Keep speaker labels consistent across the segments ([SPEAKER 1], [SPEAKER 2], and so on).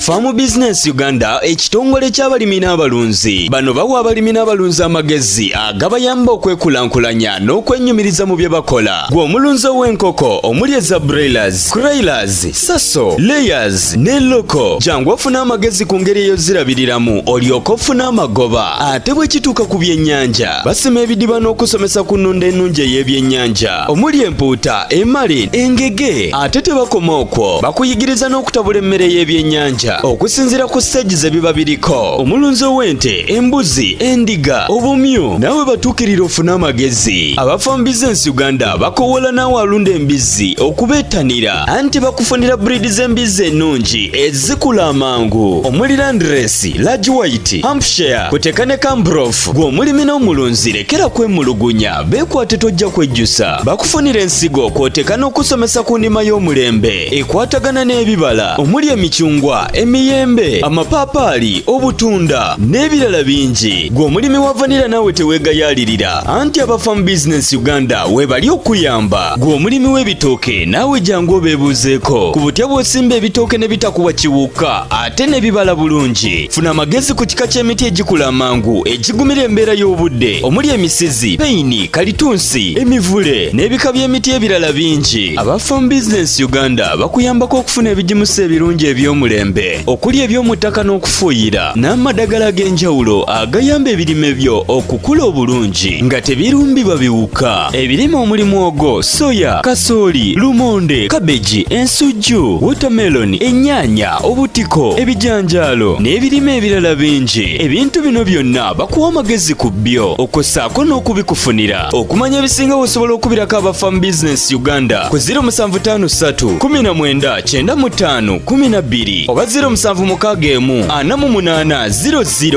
[SPEAKER 1] Farm Business Uganda ekitongole ky'abalimi n'abalunzi. Bano bawa abalimi n'abalunzi amagezi agabayamba okwekulankulanya n'okwenyumiriza mu bye bakola. Gwe omulunzi w'enkoko omuli eza broilers, crailers, saso, layers ne loko. Jangu ofuna amagezi ku ngeri ey'ozirabiriramu olyoke ofune amagoba. Ate bwe kituuka ku byennyanja basima ebidiba n'okusomesa ku nnunda ennungi ey'ebyennyanja omuli empuuta, emeere, engege. Ate tebakoma okwo, bakuyigiriza n'okutabula emmere y'ebyennyanja okusinziira ku stage ze biba biriko. Omulunzi w'ente, embuzi, endiga, obumyu nawe batuukirira ofuna amagezi. Aba Farm Business Uganda bakowola naawe alunda embizzi okubeetanira anti bakufunira breed z'embizzi ennungi ezikula amangu omuli Landrace, Large White, Hampshire, kuteeka ne Cambrough. Gwe omulimi n'omulunzi lekera kwemulugunya, beekwate tojja kwejjusa. Bakufunira ensigo kw'oteeka n'okusomesa ku ndima y'omulembe ekwatagana n'ebibala omuli emicungwa, emiyembe, amapaapaali, obutunda n'ebirala bingi. Gwe omulimi wa vanilla naawe teweegayaalirira anti aba Farm Business Uganda webali okuyamba. Gwe omulimi w'ebitooke naawe jangu obeebuuzeeko ku butya bw'osimba ebitooke ne bitakuwa kiwuka ate ne bibala bulungi. Funa amagezi ku kika ky'emiti egikula amangu egigumira embeera y'obudde omuli emisizi, peyini, kalitunsi, emivule n'ebika by'emiti ebirala bingi. Aba Farm Business Uganda bakuyambako okufuna ebigimusa ebirungi eby'omulembe okuli eby'omu ttaka n'okufuuyira n'amadagala ag'enjawulo agayamba ebirime byo okukula obulungi nga tebirumbibwa biwuka. Ebirime omuli muwogo, soya, kasooli, lumonde, kabeji, ensujju, watermelon, ennyaanya, obutiko, ebijanjaalo n'ebirime ebirala bingi. Ebintu bino byonna bakuwa amagezi ku byo okossaako n'okubikufunira. Okumanya ebisinga osobola okubirako aba Farm Business Uganda ku 0753 19 95 12 oba 0761 48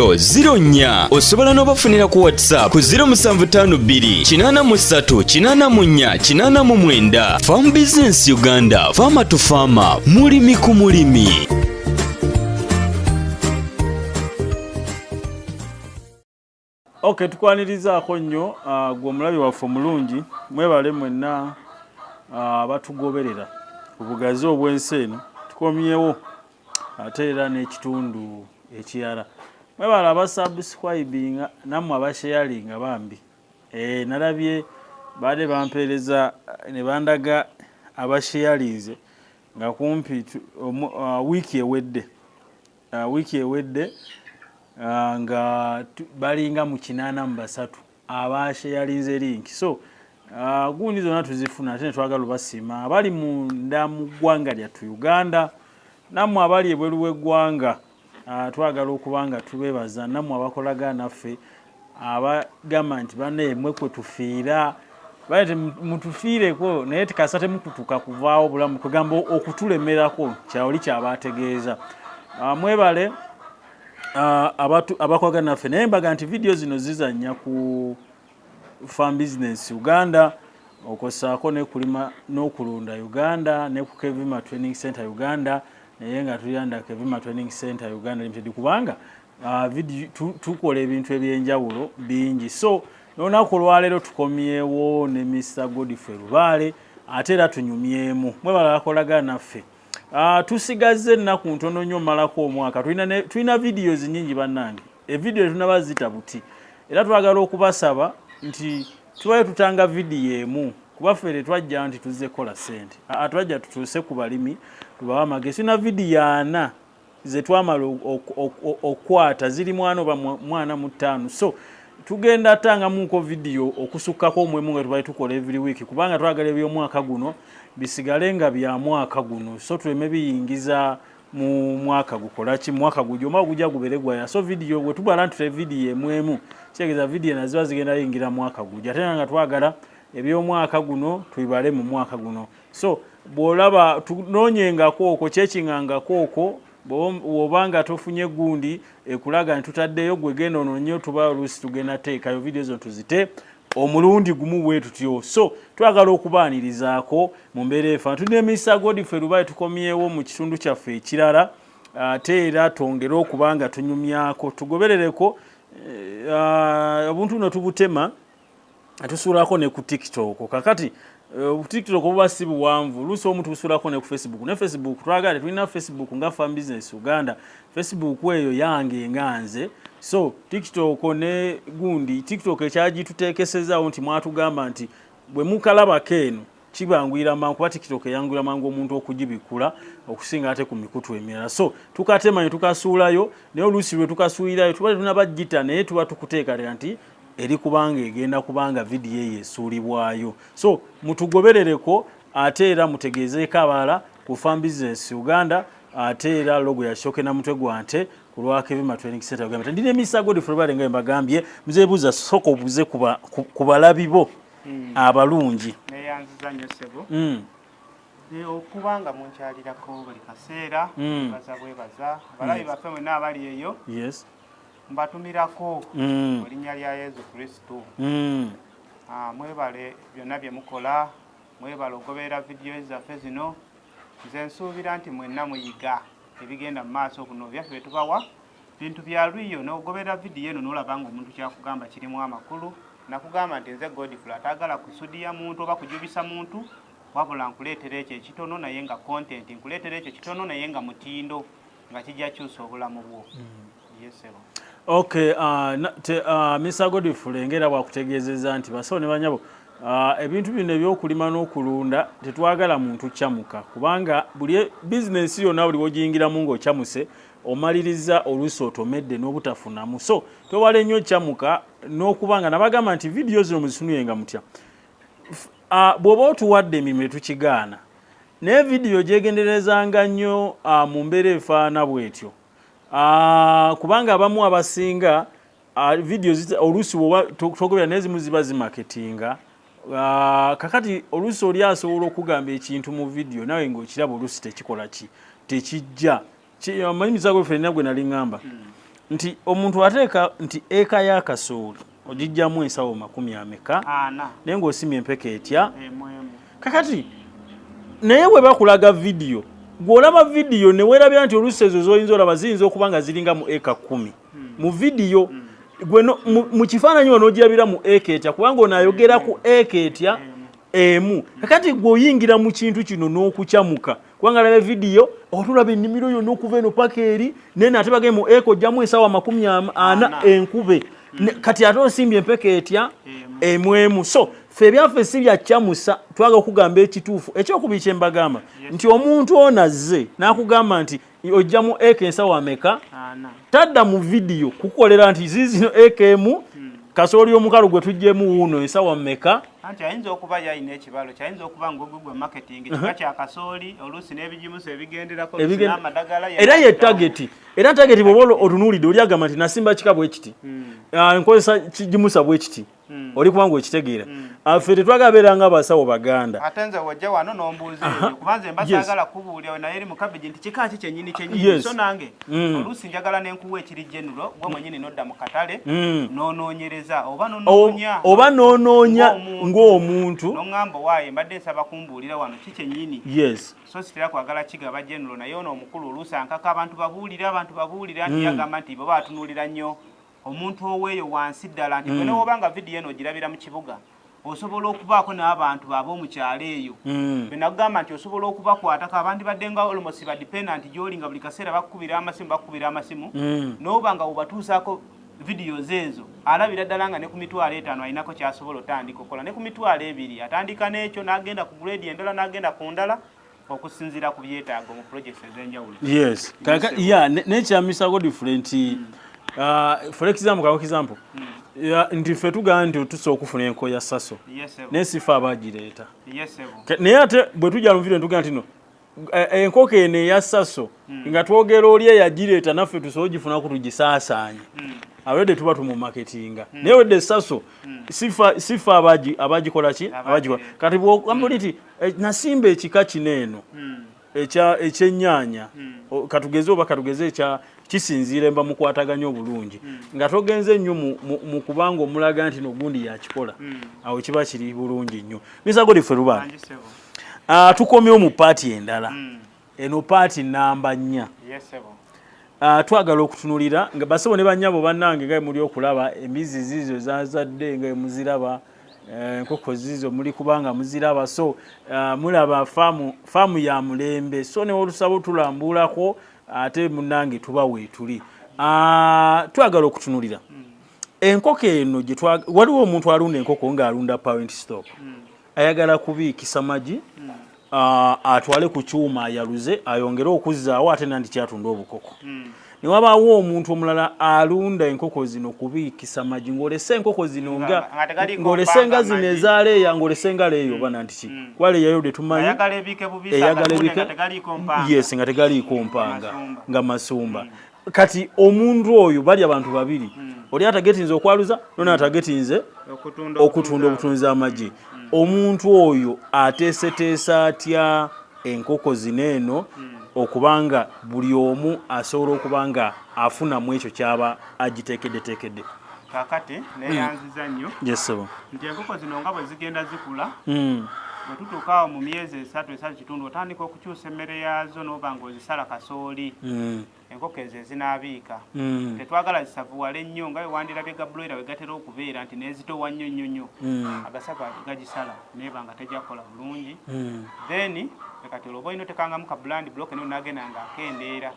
[SPEAKER 1] 0004. Osobola n'obafunira ku WhatsApp ku 0752 83 84 89. Farm Business Uganda, farmer to farmer, mulimi ku mulimi.
[SPEAKER 2] Okay, tukwanirizaako nnyo gwe omulabi waffe omulungi, mwebale mwenna batugoberera ku bugazi obw'ensi eno. Tukomyewo ate era n'ekitundu ekirala. Mwebale abasubscribinga nammwe abasharinga bambi. Nalabye baade bampeereza ne bandaga abasharinze nga kumpi wiiki ewedde nga balinga mu 83 abasharinze link. So gundi zonna tuzifuna ate netwagala obasiima abali munda mu ggwanga lyattu Uganda nammwe abali ebweru w'eggwanga. Twagala okubanga tubebaza nammwe abakolaga naffe abagamba nti banne mwe kwe tufiira bale mutufiireko naye tikasa temukutuka kuvaawo bulamu kugamba okutulemerako kyawoli kyabategeeza. Mwebale abakolaga naffe naye mbaga nti video zino zizannya ku Farm Business Uganda okossaako ne kulima n'okulunda Uganda ne ku Kevima Training Center Uganda naye nga tuyanda Kevima Training Center Uganda Limited kubanga video tukola ebintu ebyenjawulo bingi. So n'olunaku olwaleero tukomyewo ne Mr. Godfrey Lubaale ate era tunyumyemu. Mwebala bakolaga naffe. Tusigaze ennaku ntono nnyo malako omwaka. Tulina videos nnyingi bannange. Evideo tunabazita buti. Era twagala okubasaba nti tubaye tutanga video emu kuba fere twajja nti tuzze kola sente. Twajja tutuuse ku balimi tubawa amagezi. Na video ana ze twamala okwata ziri mwana mu 5. So tugenda tanga muko video okusukkako omwemu nga tubaye tukola every week kubanga twagala eby'omwaka guno bisigale nga bya mwaka guno. So tuleme biyingiza mu mwaka gukola ki mwaka gujoma gujja guberegwa ya. So video gwe tubala ntule video emwemu kyegeza video naziba zigenda yingira mwaka gujja tena nga twagala eby'omwaka guno tuyibale mu mwaka guno. So bwolaba tunonyengako okwo kyekingangako okwo bw'obanga tofunye gundi ekulaga ntutaddeyo gwe genda ononye tuba oluusi tugenda teekayo video zo tuzite omulundi gumu bwe tutyo. So twagala okubaanirizaako mu mbeera efa. Tulina Mr. Godfrey Lubaale tukomyewo mu kitundu kyaffe ekirala ate era twongere okubanga tunyumyako tugoberereko obuntu buno tubutema tusuulako ne ku TikTok. Kakati TikTok obuba si buwanvu lusi omuntu tusulako ne ku Facebook ne Facebook twagala tulina Facebook nga Farm Business Uganda Facebook eyo yange nganze so TikTok ne gundi TikTok ekyagituteekesezaawo nti mwatugamba nti bwe mukalaba keeno kibangwira mangu kuba TikTok eyangwira mangu omuntu okugibikula okusinga ate ku mikutu emirala so tukatema ne tukasuulayo naye oluusi lwe tukasuulirayo tuba tunabagita naye tuba tukuteekalira nti eri kubanga egenda kubanga vidiyo eyo esuulibwayo so mutugoberereko ate era mutegeezeeko abalala ku Farm Business Uganda ate era logo yashoke na mutwe gwante ku lwa Kevima Training Center Uganda ndine misago di Florida nga mbagambye mzebuza soko buze kubalabibo abalungi
[SPEAKER 3] neyanziza nnyo sebo okubanga munkyalirako buli kaseera baza bwebaza abalabi baffe mwenna abali eyo
[SPEAKER 2] yes
[SPEAKER 3] mbatumirako erinnya lya Yesu Kristo mwebale byonna bye mukola mwebale ogoberera vidiyo zaffe zino nze nsuubira nti mwenna muyiga ebigenda mu maaso kuno byaffe bye tubawa bintu bya lwiyo n'ogoberera vidiyo eno n'olaba nga omuntu kyakugamba kirimu amakulu nakugamba nti nze Godfrey ataagala kusudiya muntu oba kujubisa muntu wabula nkuleetera ekyo ekitono naye nga content nkuleetera ekyo ekitono naye nga mutindo nga kijja kyusa obulamu bwo yesero
[SPEAKER 2] okay Mr. Godfrey ngera bwakutegeezeza nti basawo ne banyabo ebintu bino ebyokulima n'okulunda tetwagala muntu kyamuka kubanga buli bizinesi yonna buli wogiyingiramu ng'okyamuse omaliriza oluusi otomedde n'obutafunamu so tewala ennyo kyamuka n'okubanga nabagamba nti vidiyo zino muzitunuyenga mutya bw'oba otuwadde emirimu tukigaana naye vidiyo gyegenderezanga nnyo mu mbeera efaana bw'etyo kubanga abamu abasinga vidiyo oluusi bwoba togobera n'ezimu ziba zimaketinga kakati oluusi oli asobola okugamba ekintu mu vidiyo nawe ng'okiraba oluusi tekikola ki tekijja manyi misago ffe nagwe nali ngamba nti omuntu ateeka nti eka ya kasooli ogijjamu ensawo 40 naye ng'osimya empeka etya kakati naye bwe bakulaga vidiyo gw'olaba vidiyo ne weerabira nti oluusi ezo z'oyinza olaba ziyinza okuba nga ziringa mu eka 10 mu vidiyo gwe mu kifaananyi onoogirabira mu eka etya kubanga onaayogera ku eka etya emu kakati gw'oyingira mu kintu kino n'okukyamuka kubanga laba vidiyo otulaba ennimiro yonna okuva eno paka eri naye ate bagee mu eka ojjamu ensawa 40 enkube kati ate osimbye empeka etya emu so ffe ebyaffe si byakyamusa twaga okugamba ekituufu ekyokubiri kye mbagamba nti omuntu ono azze n'akugamba nti ojjamu eka ensawa ameka tadda mu vidiyo kukolera nti zizino eka emu kasooli omukalu gwe tujjemu wuuno ensawa mmeka
[SPEAKER 3] anti ayinza okuba yalina ekibalo kyayinza okuba ng'ogugwe marketing kiba kya kasooli oluusi n'ebijimusa ebigenderako n'amadagala
[SPEAKER 2] era ye tageti era tageti bw'oba otunuulidde oli agamba nti nasimba kika bwe kiti nkozesa kijimusa bwe kiti oli kubanga okitegeera ffe tetwagabeera nga abasawo baganda
[SPEAKER 3] ate nze wajja wano n'ombuuza ebyo kuba nze mba saagala kubuulira naye eri mu kabegi nti kika ki kyennyini so nange oluusi njagala n'enkuwa ekiri general gwe mwennyini n'odda mu katale n'onoonyereza oba n'onoonya ng'omuntu n'oŋŋamba waaye mbadde nsaba kumbuulira wano ki kyennyini so sitera kwagala kigaba general naye ono omukulu oluusi ankaka abantu babuulira nti yagamba nti bo baatunuulira nnyo omuntu oweeyo wansi ddala nti bwe woba nga vidiyo eno ogirabira mu kibuga osobola okubaako n'abantu ab'omukyalo eyo be nakugamba nti osobola okubakwatako abandi badde nga almost badependant gy'oli nga buli kaseera bakukubira amasimu n'oba nga bwebatuusaako vidiyozi ezo alabira ddala nga ne ku mitwalo 5 alinako kyasobola otandika okola ne ku mitwalo 2 atandika n'ekyo n'agenda ku grade endala n'agenda ku ndala okusinziira ku byetaago mu projects ez'enjawulo
[SPEAKER 2] nekyamisago different for example nti ffe tugamba nti otusa okufuna enko ya saso naye sifa abagireeta naye ate bwe tujja mu video ntugamba nti no enkoko eno eya saso nga twogera oli eyagireeta naffe tusobola ogifuna tugisaasaanye awedde tuba tumumaketinga naye wedde saso sifa abagikola ki abagikola kati bwogamba nti nasimba ekika kino eno ekyennyanja katugeze ekya kisinziira emba mukwataganya obulungi nga togenze nnyo mu kubanga omulaga nti nogundi yakikola awo kiba kiri bulungi nnyo misago liffe luba tukomyewo mu paati endala eno paati namba 4 twagala okutunulira nga basebo ne bannyabo bannange nga muli okulaba embizi zizo zazadde nga muziraba enkoko zizo muli kubanga muziraba so mulaba faamu ya mulembe so ne olusabo tulambulako ate munnange tuba weetuli twagala okutunulira enkoko eno waliwo omuntu alunda enkoko ng'alunda parent stock ayagala kubiikisa magi atwale ku kyuma ayaluze ayongere okuzzaawo ate nandi kyatunda obukoko ne wabaawo omuntu omulala alunda enkoko zino kubiikisa magi ng'olese enkoko zino ng'olese nga zino ezaaleeya ng'olese nga leeyo oba nantiki kwaleeyayo de tumanyi eyagala ebike yes nga tegaliiko mpanga nga masumba kati omuntu oyo bali abantu babiri oli atagetinze okwaluza nona atagetinze okutunda obutunzi amagi omuntu oyo ateeseteesa atya enkoko zineeno okubanga buli omu asobola okubanga afunamu ekyo kyaba agiteekeddeteekedde
[SPEAKER 3] kakati neyanziza nnyo nti enkoko zino nga bwe zigenda zikula bwe tutuukaawo mu myezi 3 kitundu otandika okukyusa emmere yaazo n'oba ng'ozisala kasooli enkoko ezo ezinaabiika tetwagala zisavuwale nnyo nga wewandirabye gabulwera we gatera okubeera nti neezitowa nnyo nnyo nnyo agasavu gagisala neeba nga tejja kukola bulungi then kati olwoba olina otekangamu ka brand block ne onagenda ng'akendeera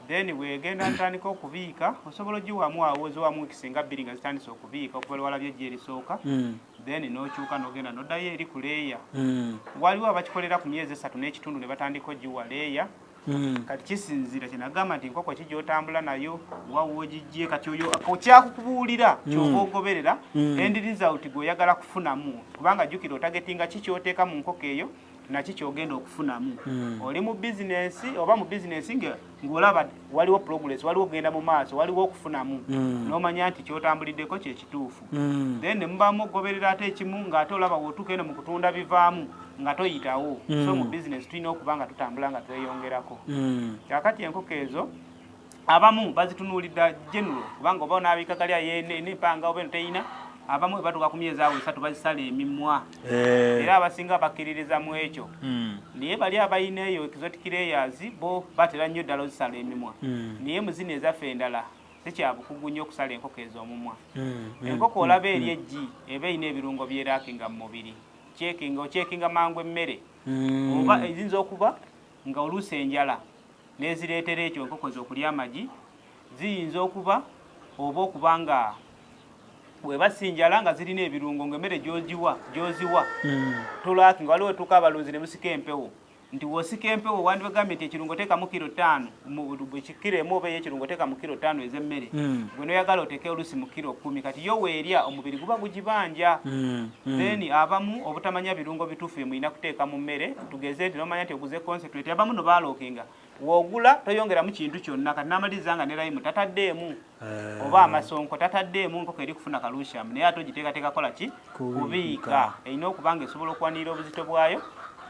[SPEAKER 3] then bwegenda ntandika okubiika osobola ogiwamu awo ziwamu ekisinga 2 nga zitandise okubiika okuva lwalabye ejja erisooka then n'okyuka n'ogenda n'oddayo eri ku leeya waliwo abakikolera ku myezi 3 n'ekitundu ne batandika ogiwa leeya kati kisinzira kyenagamba nti enkoko kijotambula nayo wawogijje kati oyo okyakukubuulira kyoba ogoberera endiriza uti gweoyagala kufunamu kubanga jjukira otagetinga kikyoteeka mu nkoko eyo naki kyogenda okufunamu oli mu bizinesi oba mu bizinesi ng'olaba waliwo progress waliwo ogenda mu maaso waliwo okufunamu n'omanya nti kyotambuliddeko kyekituufu then ne mubamu okugoberera ate ekimu ng'ate olaba wootuuka eno mu kutunda bivaamu nga toyitawo so mu bizinesi tulina okuba nga tutambula nga tweyongerako kakati enkoko ezo abamu bazitunuulidda general kubanga oba onaabiikagalya n'empanga oba eno teyina abamu batuuka ku myezi awo 3 bazisala emimwa era abasinga bakkiririza mu ekyo naye bali abayina eyo exotic layers bo batera nnyo ddala ozisala emimwa naye mu zino ezaffe endala sikyabukugu nnyo okusala enkoko ez'omumwa enkoko olaba eri eggi eba erina ebirungo byeraakinga mu mubiri okyekinga mangu emmere oba eziyinza okuba nga oluusi enjala n'ezireetera ekyo enkoko z'okulya amagi ziyinza okuba oba okuba nga bweba sinjala nga zirina ebirungo ng'emmere gy'oziwa tolaakinga waliwo etuuka abalunzi ne musika empewo nti wosika empewo wandibagambye nti ekirungo teekamu kilo 5 kilo emu oba ey'ekirungo teekamu kilo 5 ez'emmere gwe noyagala oteeke olusi mu kilo 10 kati yo weerya omubiri guba gugibanja then abamu obutamanya birungo bituufu bye kuteeka mu mmere tugeze nti nomanya nti oguze concentrate abamu no baalookinga woogula toyongeramu kintu kyonna kati n'amaliriza nga ne rayimu tataddeemu oba amasonko tataddeemu nkoko eri kufuna kalushamu naye ate ogiteekateeka kola ki kubiika erina okuba nga esobola okwanirira obuzito bwayo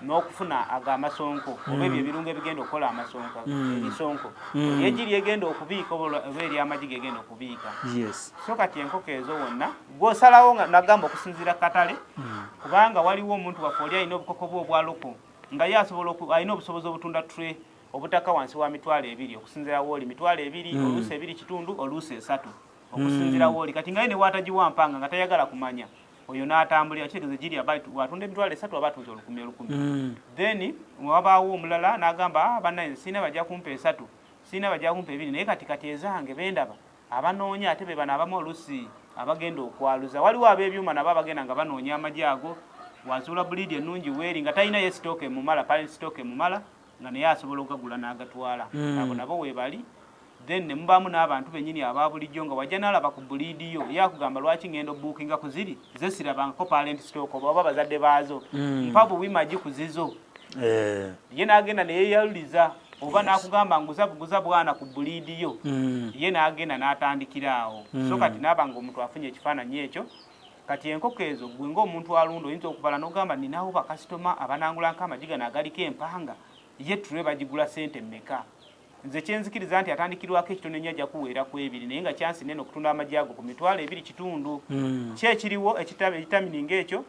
[SPEAKER 3] n'okufuna amasonko oba ebyo ebirungo ebigenda okukola amasonko ebisonko yegiri egenda okubiika oba eri amagi gegenda okubiika so kati enkoko ezo wonna gw'osalawo nga nagamba okusinziira katale kubanga waliwo omuntu waffe oli alina obukoko bwe obwaloko nga ye alina obusobozi obutunda tray obutaka wansi wa 2 okusinziira wooli 2 oluusi 2 kitundu oluusi 3 okusinziira wooli kati nga ye ne waatagiwa mpanga nga tayagala kumanya oyo n'atambulira kitegeeze giri watunda 3 abatuuza 10,000 then wabaawo omulala n'agamba bannaye siina bajja kumpa 3 siina bajja kumpa 2 naye kati ezange bendaba abanoonya ate be bano abamu oluusi abagenda okwaluza waliwo ab'ebyuma nabo abagenda nga banoonya amagi ago wazuula buliidi ennungi weeri nga talina ye sitooka emumala parent sitooka emumala nga naye asobola okugagula n'agatwala abo nabo weebali then ne mubaamu n'abantu bennyini aba bulijjo nga wajja n'alaba ku buliidiyo yakugamba lwaki ngenda obbuukinga ku ziri ze sirabangako parent stock oba bazadde baazo mpa buwimagi ku zizo ye n'agenda ne yeeyaluliza oba n'akugamba nguza bwana ku buliidiyo ye n'agenda n'atandikira awo so kati n'aba nga omuntu afunye ekifaananyi ekyo kati enkoko ezo gwe ng'omuntu alunda oyinza okubala n'ogamba ninawo bakasitoma abanangulanko amagi gano agaliko empanga ye tulwe bagigula sente mmeka nze kyenzikiriza nti atandikirwako ekitono ennyo ajja kuweera ku 2 naye nga kyansi nene okutunda amagi ago ku 2 kitundu kyekiriwo ekitamini ng'ekyo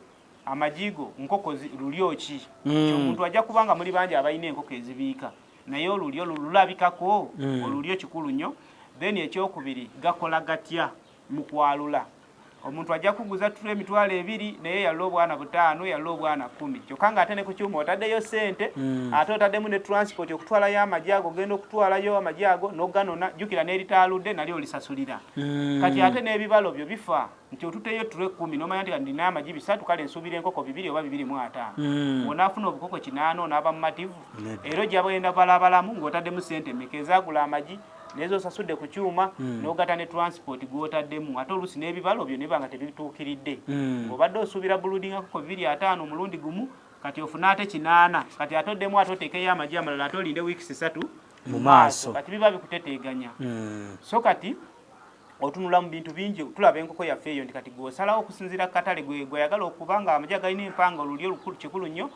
[SPEAKER 3] amajigo nkoko lulyo ki omuntu ajja kubanga muli bangi abalina enkoko ezibiika naye olulyo lulabikako olulyo kikulu nnyo then ekyokubiri gakola gatya mu kwalula omuntu ajja kuguza tule emitwalo 2 naye yalula obwana 5 yalula obwana 10 kyokka nga ate ne ku kyuma otaddeyo ssente ate otaddemu ne transport okutwalayo amagi ago ogenda okutwalayo amagi ago n'oganona jjukira n'eritaaludde nalyo olisasulira kati ate n'ebibalo byo bifa nti otuteyo tule 10 n'omanya nti ndina amagi 3 kale nsuubira enkoko 2 oba 2.5 onaafuna obukoko 8 onaaba mumativu era ojja bagenda balabalamu ng'otaddemu ssente mmeka ezaagula amagi nezo osasudde ku kyuma n'ogata ne transport gw'otaddemu ate oluusi n'ebibalo byo ne banga tebituukiridde ng'obadde osuubira buludinga koko 2.5 omulundi gumu kati ofuna ate 8 kati ate oddemu ate oteekeyo amagi amalala ate olinde wiikisi 3 mu maaso kati biba bikuteteeganya so kati otunula mu bintu bingi tulaba enkoko yaffe eyo nti kati gw'osalawo okusinziira ku katale gweyagala okuba nga amagi agalina empanga olulyo lukulu kikulu nnyo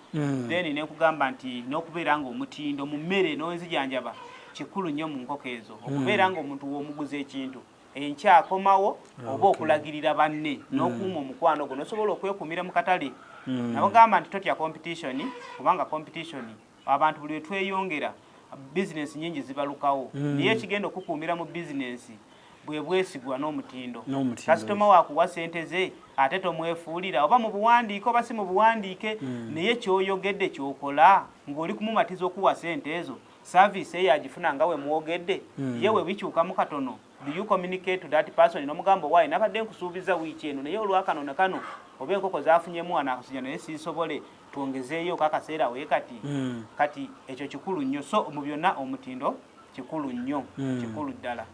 [SPEAKER 3] then nenkugamba nti n'okubeera ng'omutindo mu mmere n'onzijanjaba kikulu nnyo mu nkoko ezo okubeera ng'omuntu w'omuguza ekintu enkyakomawo oba okulagirira banne n'okuuma omukwano gwo n'osobola okwekuumira mu katale nabagamba nti totya competition kubanga competition abantu buli wetweyongera bizinesi nyingi zibalukawo niye ekigenda okukuumira mu bizinesi bwe bwesigwa n'omutindo kasitoma waakuwa ssente ze ate tomwefuulira oba mu buwandiike oba si mu buwandiike naye kyoyogedde kyokola ng'oli kumumatiza okuwa ssente ezo service eyo agifuna nga we mwogedde ye we bikyukamu katono do you communicate to that person n'omugamba waayi nabadde nkusuubiza wiiki eno naye olwakano ne kano oba enkoko zaafunyemu anakusija naye siisobole twongezeeyo kakaseera wee kati ekyo kikulu nnyo so mu byonna omutindo kikulu nnyo kikulu ddala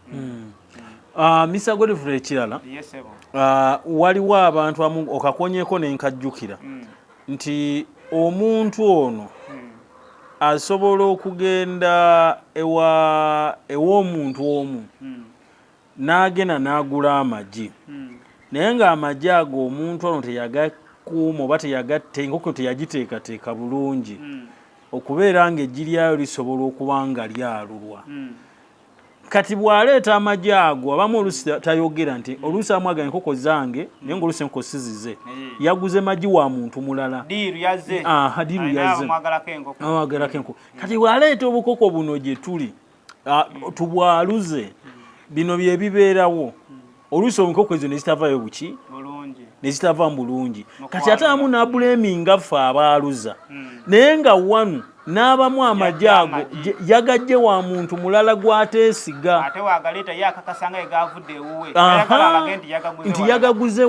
[SPEAKER 2] Mr. Godfrey ekirala waliwo abantu amu okakonyeeko nenkajjukira nti omuntu ono asobola okugenda ew'omuntu omu n'agenda n'agula amagi naye ng'amagi ago omuntu ono teyagakuuma oba enkoko teyagiteekateeka bulungi okubeera ng'eggi lyayo lisobola okuba nga lyalulwa kati bw'aleeta amagi ago abamu oluusi tayogera nti oluusi amwaga enkoko zange naye ng'oluusi enkoko sizize yaguze magi wa muntu mulala
[SPEAKER 3] diiru yazze
[SPEAKER 2] amwagalako enkoko kati bw'aleeta obukoko buno gye tuli tubwaluze bino bye bibeerawo oluusi enkoko ezo ne zitavaayo buki ne zitava mu bulungi kati ate amu n'abuleeminga ffe abaaluza naye nga wanu n'abamu amagi ago yagajje wa muntu mulala gw'ateesiga
[SPEAKER 3] ate waagaleeta ye akakasanga egavudde ewuwe
[SPEAKER 2] nti yagaguze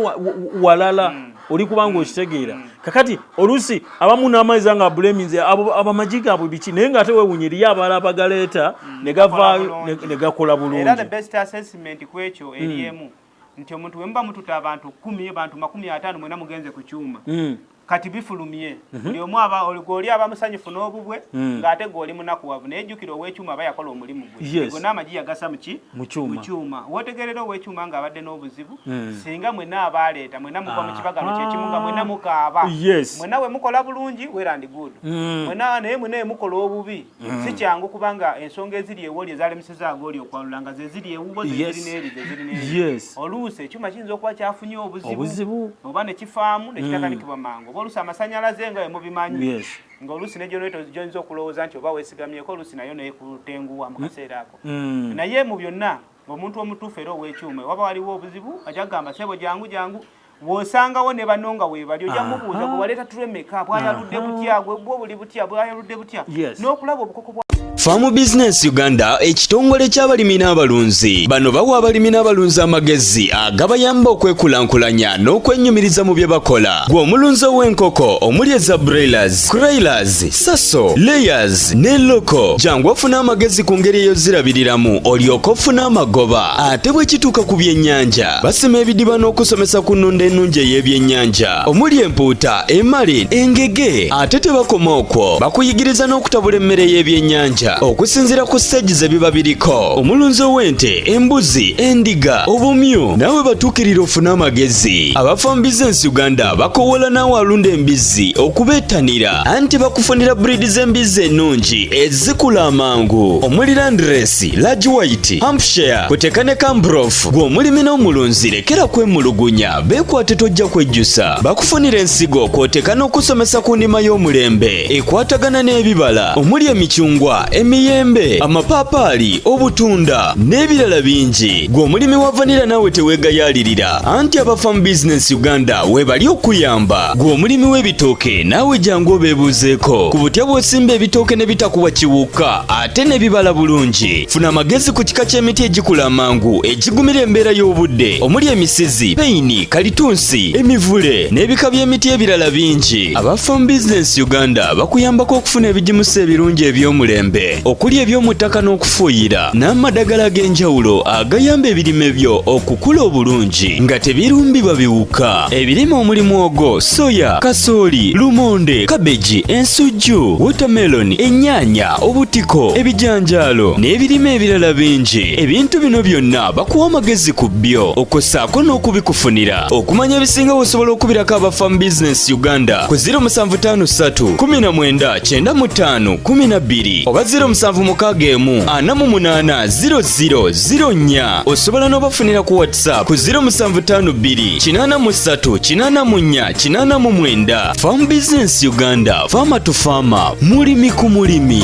[SPEAKER 2] walala oli kubanga okitegeera kakati oluusi abamu n'amaizi nga abuleminze abamagi gaabwe biki naye ng'ate weewunya eriyo abalala abagaleeta ne gavaayo ne gakola bulungi
[SPEAKER 3] era the best assessment ku ekyo eriemu nti omuntu wemuba mututa abantu 10 bantu 50 mwena mugenze ku kyuma kati bifulumye buli omu oli aba musanyufu n'obubwe ng'ate gwe oli munakuwavu naye jjukira ow'ekyuma aba yakola omulimu gwe ego n'amagi yagasa mu kyuma wootegerera ow'ekyuma ng'abadde n'obuzibu singa mwena abaaleeta mwena muva mu kibagalo kyekimu nga mwena mukaaba mwena we mukola bulungi well and good mwena naye mwena mukola obubi si kyangu kubanga ensonga eziri ewoli ezalemuseza agoli okwalula nga ze ziri ewuwo zeziri n'eri oluusi ekyuma kiyinza okuba kyafunye obuzibu oba ne kifaamu ne kitakanikibwa mangu oluusi amasanyalaze nga wemubimanyi ng'oluusi ne gy'oyinza okulowooza nti oba weesigamyeko oluusi nayo neekutenguwa mu kaseera ako naye mu byonna ng'omuntu omutuufu era ow'ekyuma waba waliwo obuzibu ajagamba sebo jangu w'osangawo ne banno nga weebali ojja mubuuza gwe waleeta tulwemeka bwayaludde butya gwe bwo buli butya bwayaludde butya n'okulaba obukoko bwa
[SPEAKER 1] Farm Business Uganda ekitongole ky'abalimi n'abalunzi bano bawa abalimi n'abalunzi amagezi agabayamba okwekulankulanya n'okwennyumiriza mu bye bakola gwe omulunzi ow'enkoko omuli eza broilers, crailers, saso, layers ne loko jangu ofuna amagezi ku ngeri ey'ozirabiriramu olyoke ofune amagoba ate bwe kituuka ku byennyanja basima ebidiba n'okusomesa ku nnunda ennungi ey'ebyennyanja omuli empuuta, emale, engege ate tebakoma okwo bakuyigiriza n'okutabula emmere y'ebyennyanja okusinziira ku stage ze biba biriko omulunzi ow'ente, embuzi, endiga, obumyu naawe batuukirira ofune amagezi aba Farm Business Uganda bakowola naawe alunda embizzi okubeettanira anti bakufunira breed z'embizzi ennungi ezikula amangu omuli Landrace, Large White, Hampshire kuteeka ne Cambrough gwe omulimi n'omulunzi lekera kwemulugunya beekwate tojja kwejjusa bakufunira ensigo kw'oteeka n'okusomesa ku ndima y'omulembe ekwatagana n'ebibala omuli emicungwa emiyembe, amapaapaali, obutunda n'ebirala bingi. Gwe omulimi wa vanilla naawe teweegayaalirira, anti aba Farm Business Uganda webali okuyamba. Gwe omulimi w'ebitooke naawe jangu obeebuuzeeko ku butya bw'osimba ebitooke ne bitakuwa kiwuka ate ne bibala bulungi. Funa amagezi ku kika ky'emiti egikula amangu egigumira embeera y'obudde omuli emisizi, peyini, kalitunsi, emivule n'ebika by'emiti ebirala bingi. Aba Farm Business Uganda bakuyambako okufuna ebigimusa ebirungi eby'omulembe okuli eby'omu ttaka n'okufuuyira n'amadagala ag'enjawulo agayamba ebirime byo okukula obulungi nga tebirumbibwa biwuka. Ebirime omuli mwogo, soya, kasooli, lumonde, kabeji, ensujju, watermelon, ennyaanya, obutiko, ebijanjaalo n'ebirime ebirala bingi. Ebintu bino byonna bakuwa amagezi ku byo okossaako n'okubikufunira. Okumanya ebisinga osobola okubirako aba Farm Business Uganda ku 0753 19 95 12 oba 0761 48 0004. Osobola n'obafunira ku WhatsApp ku 0752 83 84 89. Farm Business Uganda, Farmer to Farmer, mulimi ku mulimi.